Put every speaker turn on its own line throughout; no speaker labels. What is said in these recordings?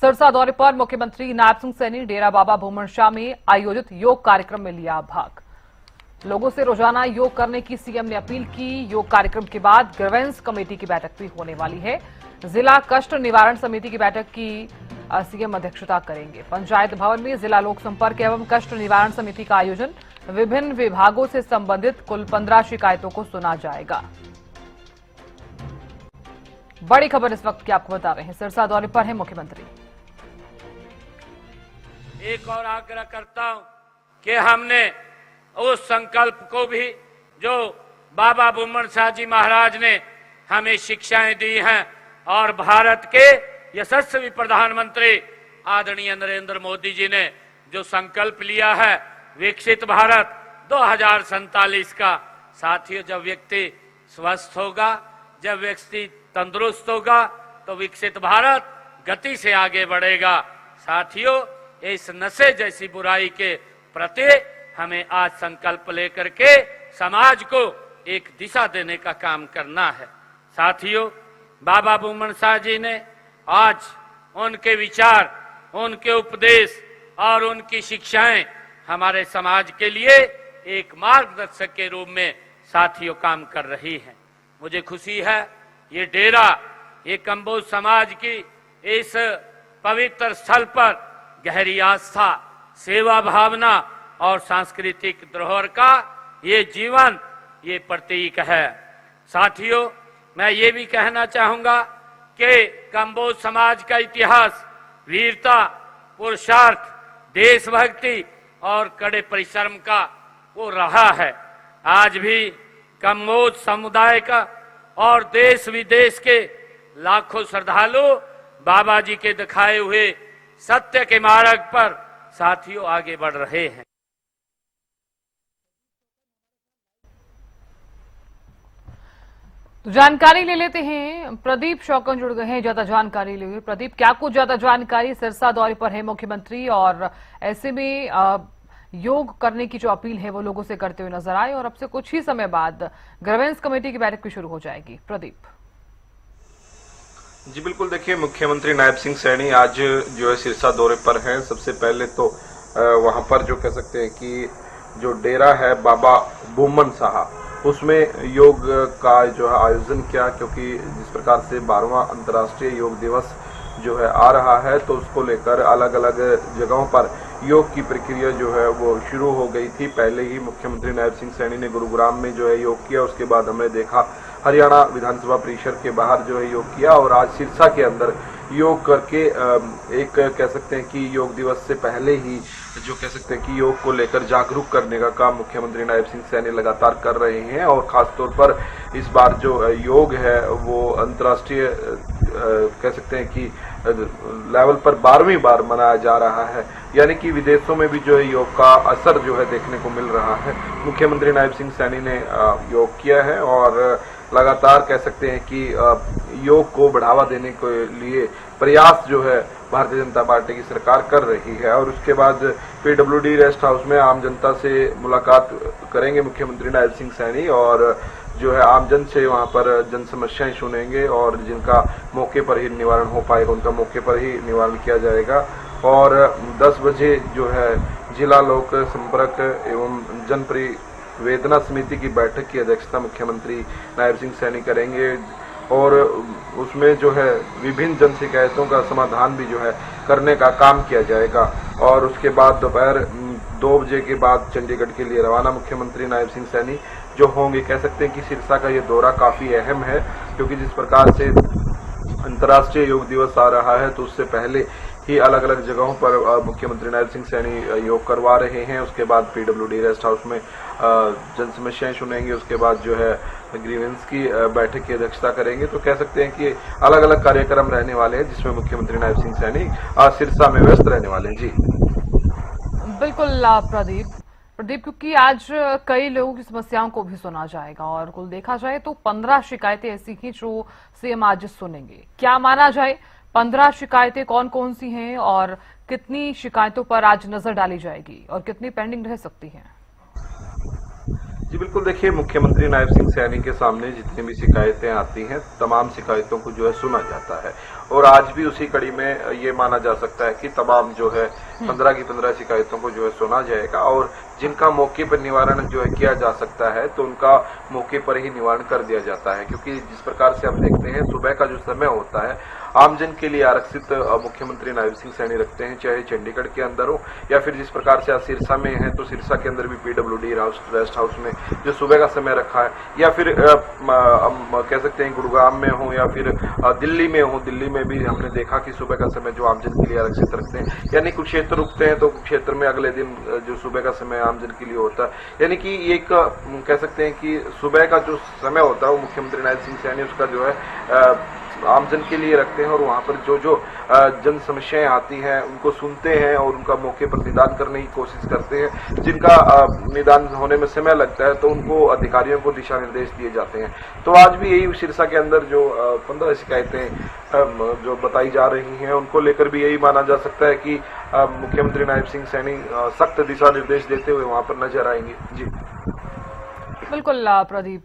सिरसा दौरे पर मुख्यमंत्री नायब सिंह सैनी डेरा बाबा भूमन शाह में आयोजित योग कार्यक्रम में लिया भाग। लोगों से रोजाना योग करने की सीएम ने अपील की। योग कार्यक्रम के बाद ग्रीवेंस कमेटी की बैठक भी होने वाली है। जिला कष्ट निवारण समिति की बैठक की सीएम अध्यक्षता करेंगे। पंचायत भवन में जिला लोक संपर्क एवं कष्ट निवारण समिति का आयोजन। विभिन्न विभागों से संबंधित कुल 15 शिकायतों को सुना जाएगा। बड़ी खबर इस वक्त की आपको बता रहे हैं। सिरसा दौरे पर है मुख्यमंत्री।
एक और आग्रह करता हूं कि हमने उस संकल्प को भी जो बाबा भूमन शाह जी महाराज ने हमें शिक्षाएं दी हैं और भारत के यशस्वी प्रधानमंत्री आदरणीय नरेंद्र मोदी जी ने जो संकल्प लिया है विकसित भारत 2047 का। साथियों, जब व्यक्ति स्वस्थ होगा, जब व्यक्ति तंदुरुस्त होगा तो विकसित भारत गति से आगे बढ़ेगा। साथियों, इस नशे जैसी बुराई के प्रति हमें आज संकल्प लेकर के समाज को एक दिशा देने का काम करना है। साथियों, बाबा भूमन शाह जी ने आज उनके विचार, उनके उपदेश और उनकी शिक्षाएं हमारे समाज के लिए एक मार्गदर्शक के रूप में साथियों काम कर रही हैं। मुझे खुशी है ये डेरा, ये कंबोज समाज की इस पवित्र स्थल पर गहरी आस्था, सेवा भावना और सांस्कृतिक धरोहर का ये जीवन, ये प्रतीक है। साथियों, मैं ये भी कहना चाहूंगा कि कंबोज समाज का इतिहास वीरता, पुरुषार्थ, देशभक्ति और कड़े परिश्रम का वो रहा है। आज भी कंबोज समुदाय का और देश विदेश के लाखों श्रद्धालु बाबा जी के दिखाए हुए सत्य के मार्ग पर साथियों आगे बढ़ रहे हैं।
तो जानकारी ले लेते हैं। प्रदीप शौकन जुड़ गए हैं, ज्यादा जानकारी लेंगे। प्रदीप, क्या कुछ ज्यादा जानकारी? सिरसा दौरे पर है मुख्यमंत्री और ऐसे में योग करने की जो अपील है वो लोगों से करते हुए नजर आए और अब से कुछ ही समय बाद ग्रीवेंस कमेटी की बैठक भी शुरू हो जाएगी। प्रदीप
जी बिल्कुल, देखिए मुख्यमंत्री नायब सिंह सैनी आज जो है सिरसा दौरे पर हैं। सबसे पहले तो वहां पर जो कह सकते हैं कि जो डेरा है बाबा भूमन शाह, उसमें योग का जो है आयोजन किया, क्योंकि जिस प्रकार से 12वां अंतर्राष्ट्रीय योग दिवस जो है आ रहा है तो उसको लेकर अलग अलग जगहों पर योग की प्रक्रिया जो है वो शुरू हो गई थी। पहले ही मुख्यमंत्री नायब सिंह सैनी ने गुरुग्राम में जो है योग किया, उसके बाद हमने देखा हरियाणा विधानसभा परिसर के बाहर जो है योग किया और आज सिरसा के अंदर योग करके एक कह सकते हैं कि योग दिवस से पहले ही जो कह सकते हैं कि योग को लेकर जागरूक करने का काम मुख्यमंत्री नायब सिंह सैनी लगातार कर रहे हैं। और खासतौर पर इस बार जो योग है वो अंतर्राष्ट्रीय कह सकते हैं कि लेवल पर 12वीं बार मनाया जा रहा है, यानी कि विदेशों में भी जो है योग का असर जो है देखने को मिल रहा है। मुख्यमंत्री नायब सिंह सैनी ने योग किया है और लगातार कह सकते हैं कि योग को बढ़ावा देने के लिए प्रयास जो है भारतीय जनता पार्टी की सरकार कर रही है। और उसके बाद पीडब्ल्यूडी रेस्ट हाउस में आम जनता से मुलाकात करेंगे मुख्यमंत्री नायब सिंह सैनी और जो है आमजन से वहां पर जन समस्याएं सुनेंगे और जिनका मौके पर ही निवारण हो पाएगा उनका मौके पर ही निवारण किया जाएगा। और 10 बजे जो है जिला लोक संपर्क एवं जनपरिवेदना समिति की बैठक की अध्यक्षता मुख्यमंत्री नायब सिंह सैनी करेंगे और उसमें जो है विभिन्न जन शिकायतों का समाधान भी जो है करने का काम किया जाएगा। और उसके बाद दोपहर 2 बजे के बाद चंडीगढ़ के लिए रवाना मुख्यमंत्री नायब सिंह सैनी जो होंगे। कह सकते हैं कि सिरसा का ये दौरा काफी अहम है, क्योंकि जिस प्रकार से अंतर्राष्ट्रीय योग दिवस आ रहा है तो उससे पहले ही अलग अलग जगहों पर मुख्यमंत्री नायब सिंह सैनी योग करवा रहे हैं। उसके बाद पीडब्ल्यूडी रेस्ट हाउस में जन समस्याएं सुनेंगे, उसके बाद जो है ग्रीवेंस की बैठक की अध्यक्षता करेंगे। तो कह सकते हैं कि अलग अलग कार्यक्रम रहने वाले हैं जिसमें मुख्यमंत्री नायब सिंह सैनी सिरसा में व्यस्त रहने वाले हैं। जी
बिल्कुल प्रदीप, क्योंकि आज कई लोगों की समस्याओं को भी सुना जाएगा और कुल देखा जाए तो 15 शिकायतें ऐसी हैं जो सीएम आज सुनेंगे। क्या माना जाए 15 शिकायतें कौन कौन सी हैं और कितनी शिकायतों पर आज नजर डाली जाएगी और कितनी पेंडिंग रह सकती हैं?
जी बिल्कुल, देखिए मुख्यमंत्री नायब सिंह सैनी के सामने जितनी भी शिकायतें आती हैं तमाम शिकायतों को जो है सुना जाता है और आज भी उसी कड़ी में ये माना जा सकता है कि तमाम जो है 15 की 15 शिकायतों को जो है सुना जाएगा और जिनका मौके पर निवारण जो है किया जा सकता है तो उनका मौके पर ही निवारण कर दिया जाता है, क्योंकि जिस प्रकार से हम देखते हैं सुबह का जो समय होता है आमजन के लिए आरक्षित मुख्यमंत्री नायब सिंह सैनी रखते हैं, चाहे चंडीगढ़ के अंदर हो या फिर जिस प्रकार से आज सिरसा में है तो सिरसा के अंदर भी PWD रेस्ट हाउस में जो सुबह का समय रखा है, या फिर हम कह सकते हैं गुरुग्राम में हो या फिर दिल्ली में हो, दिल्ली में भी हमने देखा कि सुबह का समय जो आमजन के लिए आरक्षित रखते हैं, यानी कुरुक्षेत्र रुकते हैं तो कुरुक्षेत्र में अगले दिन जो सुबह का समय आमजन के लिए होता है, यानी कि एक कह सकते हैं कि सुबह का जो समय होता है वो मुख्यमंत्री नायब सिंह सैनी उसका जो है आमजन के लिए रखते हैं और वहां पर जो जो जन समस्याएं आती हैं उनको सुनते हैं और उनका मौके पर निदान करने की कोशिश करते हैं। जिनका निदान होने में समय लगता है तो उनको अधिकारियों को दिशा निर्देश दिए जाते हैं। तो आज भी यही सिरसा के अंदर जो 15 शिकायतें जो बताई जा रही हैं उनको लेकर भी यही माना जा सकता है कि मुख्यमंत्री नायब सिंह सैनी सख्त दिशा निर्देश देते हुए वहां पर नजर आएंगे। जी
बिल्कुल प्रदीप,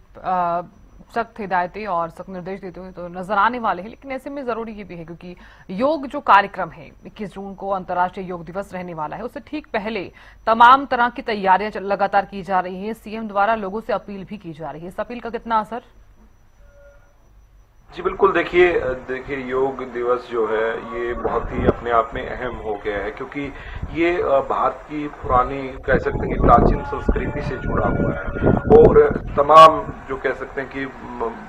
सख्त हिदायतें और सख्त निर्देश देते हुए तो नजर आने वाले हैं, लेकिन ऐसे में जरूरी ये भी है क्योंकि योग जो कार्यक्रम है 21 जून को अंतर्राष्ट्रीय योग दिवस रहने वाला है, उससे ठीक पहले तमाम तरह की तैयारियां लगातार की जा रही हैं। सीएम द्वारा लोगों से अपील भी की जा रही है, इस अपील का कितना असर?
जी बिल्कुल, देखिए योग दिवस जो है ये बहुत ही अपने आप में अहम हो गया है, क्योंकि ये भारत की पुरानी कह सकते हैं कि प्राचीन संस्कृति से जुड़ा हुआ है और तमाम जो कह सकते हैं कि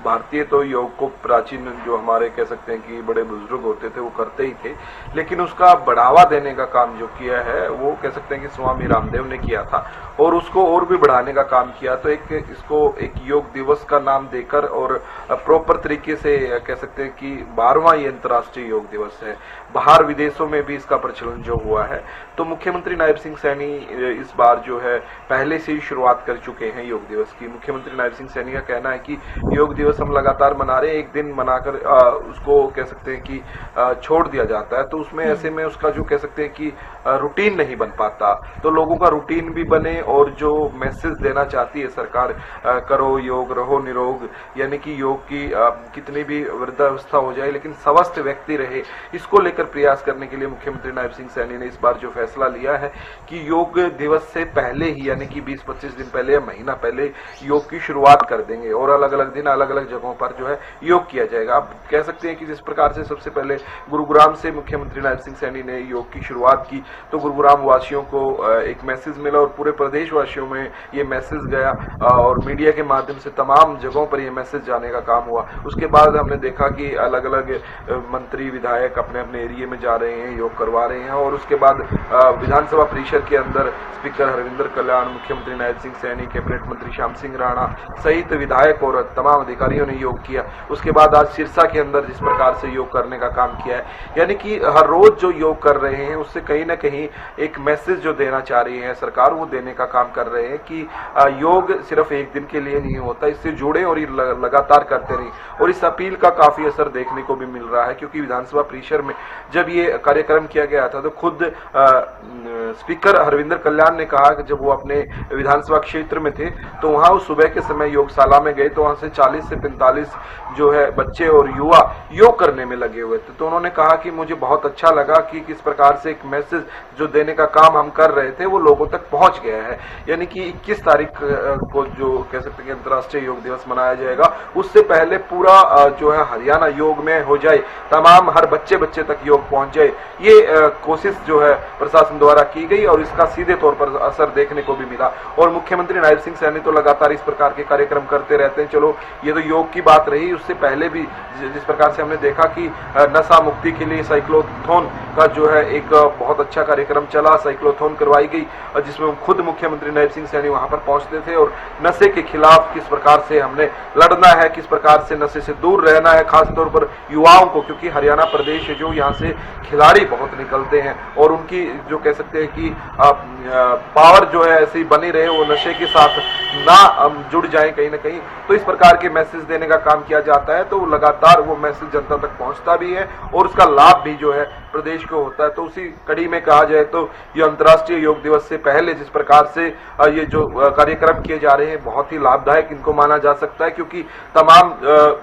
भारतीय तो योग को प्राचीन जो हमारे कह सकते हैं कि बड़े बुजुर्ग होते थे वो करते ही थे, लेकिन उसका बढ़ावा देने का काम जो किया है वो कह सकते हैं कि स्वामी रामदेव ने किया था और उसको और भी बढ़ाने का काम किया। तो इसको एक योग दिवस का नाम देकर और प्रॉपर तरीके से कह सकते हैं कि 12वां ये अंतर्राष्ट्रीय योग दिवस है। बाहर विदेशों में भी इसका प्रचलन जो हुआ है, तो मुख्यमंत्री नायब सिंह सैनी इस बार जो है पहले से ही शुरुआत कर चुके हैं योग दिवस की। मुख्यमंत्री नायब सिंह सैनी का कहना है कि योग दिवस हम लगातार मना रहे हैं, एक दिन मनाकर उसको कह सकते हैं कि छोड़ दिया जाता है, तो उसमें ऐसे में उसका जो कह सकते हैं कि रूटीन नहीं बन पाता। तो लोगों का रूटीन भी बने और जो मैसेज देना चाहती है सरकार, करो योग रहो निरोग, यानी कि योग की कितनी भी वृद्धावस्था हो जाए लेकिन स्वस्थ व्यक्ति रहे, इसको लेकर प्रयास करने के लिए मुख्यमंत्री नायब सिंह सैनी ने इस बार जो फैसला लिया है कि योग दिवस से पहले ही यानी कि 20-25 दिन पहले या महीना पहले योग की शुरुआत कर देंगे और अलग अलग दिन अलग अलग जगहों पर जो है योग किया जाएगा। आप कह सकते हैं कि जिस प्रकार से सबसे पहले गुरुग्राम से मुख्यमंत्री नायब सिंह सैनी ने योग की शुरुआत की तो गुरुग्राम वासियों को एक मैसेज मिला और पूरे प्रदेश वासियों में ये मैसेज गया और मीडिया के माध्यम से तमाम जगहों पर ये मैसेज जाने का काम हुआ। उसके बाद हमने देखा कि अलग अलग मंत्री विधायक अपने अपने एरिया में जा रहे हैं, योग करवा रहे हैं और उसके बाद विधानसभा परिषद के अंदर स्पीकर हरविंदर कल्याण, मुख्यमंत्री नायब सिंह सैनी, कैबिनेट मंत्री श्याम सिंह राणा सहित विधायक और तमाम अधिकारियों ने योग किया। उसके बाद आज सिरसा के अंदर जिस प्रकार से योग करने का काम किया है, यानी कि हर रोज जो योग कर रहे हैं उससे कहीं ना कहीं एक मैसेज जो देना चाह रही है सरकार वो देने का काम कर रहे हैं कि योग सिर्फ एक दिन के लिए नहीं होता, इससे जुड़े और लगातार करते रहे। और इस अपील का काफी असर देखने को भी मिल रहा है, क्योंकि विधानसभा परिसर में जब ये कार्यक्रम किया गया था तो खुद स्पीकर हरविंदर कल्याण ने कहा कि जब वो अपने विधानसभा क्षेत्र में थे तो वहां उस सुबह के समय योगशाला में गए तो वहां से 40 से 45 जो है बच्चे और युवा योग करने में लगे हुए थे। तो उन्होंने कहा कि मुझे बहुत अच्छा लगा कि किस प्रकार से एक मैसेज जो देने का काम हम कर रहे थे वो लोगों तक पहुंच गया है। यानी कि 21 तारीख को जो कह सकते हैं अंतर्राष्ट्रीय योग दिवस मनाया जाएगा, उससे पहले पूरा जो है हरियाणा योग में हो जाए, तमाम हर बच्चे तक योग पहुंच जाए, ये कोशिश जो है प्रशासन द्वारा की गई और इसका सीधे तौर पर असर देखने को भी मिला। और मुख्यमंत्री नायब सिंह सैनी तो लगातार इस प्रकार के कार्यक्रम करते रहते हैं। चलो ये तो योग की बात रही, उससे पहले भी जिस प्रकार से हमने देखा कि नशा मुक्ति के लिए साइक्लोथॉन का जो है एक बहुत अच्छा कार्यक्रम चला, साइक्लोथॉन करवाई गई जिसमें खुद मुख्यमंत्री नायब सिंह सैनी वहां पर पहुंचते थे और नशे के खिलाफ किस प्रकार से हमने लड़ना है, किस प्रकार से नशे से दूर रहना है, खासतौर पर युवाओं को, क्योंकि हरियाणा प्रदेश है जो यहाँ से खिलाड़ी बहुत निकलते हैं और उनकी जो कह सकते हैं कि पावर जो है ऐसी बनी रहे, वो नशे के साथ ना जुड़ जाएं कहीं ना कहीं, तो इस प्रकार के मैसेज देने का काम किया जाता है। तो लगातार वो मैसेज जनता तक पहुंचता भी है और उसका लाभ भी जो है प्रदेश को होता है। तो उसी कड़ी में कहा जाए तो ये अंतर्राष्ट्रीय योग दिवस से पहले जिस प्रकार से ये जो कार्यक्रम किए जा रहे हैं बहुत ही लाभदायक इनको माना जा सकता है, क्योंकि तमाम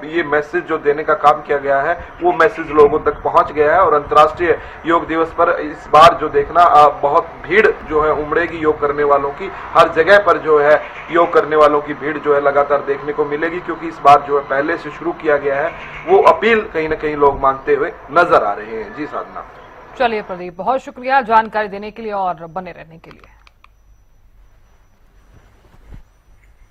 ये मैसेज जो देने का काम किया गया है वो मैसेज लोगों तक पहुंच गया है। और अंतर्राष्ट्रीय योग दिवस पर इस बार जो देखना बहुत भीड़ जो है उमड़ेगी योग करने वालों की, हर जगह पर जो है योग करने वालों की भीड़ जो है लगातार देखने को मिलेगी, क्योंकि इस बार जो है पहले से शुरू किया गया है वो अपील कहीं ना कहीं लोग मानते हुए नजर आ रहे हैं। जी साधना।
चलिए प्रदीप, बहुत शुक्रिया जानकारी देने के लिए और बने रहने के लिए।